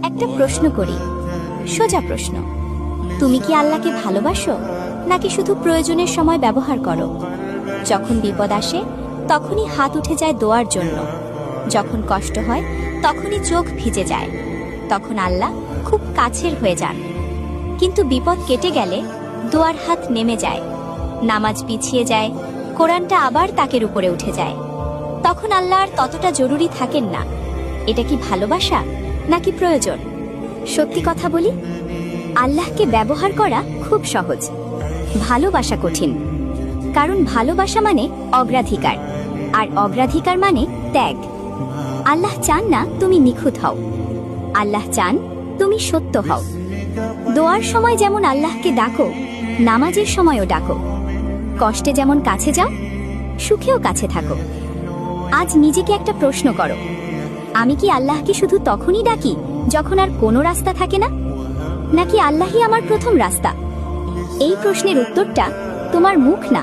একটা প্রশ্ন করি, সোজা প্রশ্ন। তুমি কি আল্লাহকে ভালোবাসো, নাকি শুধু প্রয়োজনের সময় ব্যবহার করো? যখন বিপদ আসে তখনই হাত উঠে যায় দোয়ার জন্য, যখন কষ্ট হয় তখনই চোখ ভিজে যায়, তখন আল্লাহ খুব কাছের হয়ে যান। কিন্তু বিপদ কেটে গেলে দোয়ার হাত নেমে যায়, নামাজ পিছিয়ে যায়, কোরআনটা আবার তাকের উপরে উঠে যায়। তখন আল্লাহ আর ততটা জরুরি থাকেন না। এটা কি ভালোবাসা নাকি প্রয়োজন? সত্যি কথা বলি, আল্লাহকে ব্যবহার করা খুব সহজ, ভালোবাসা কঠিন। কারণ ভালোবাসা মানে অগ্রাধিকার, আর অগ্রাধিকার মানে ত্যাগ। আল্লাহ চান না তুমি নিখুঁত হও, আল্লাহ চান তুমি সত্য হও। দোয়ার সময় যেমন আল্লাহকে ডাকো, নামাজের সময়ও ডাকো। কষ্টে যেমন কাছে যাও, সুখেও কাছে থাকো। আজ নিজেকে একটা প্রশ্ন করো, আমি কি আল্লাহকে শুধু তখনই ডাকি যখন আর কোনো রাস্তা থাকে না, নাকি আল্লাহই আমার প্রথম রাস্তা? এই প্রশ্নের উত্তরটা তোমার মুখ না,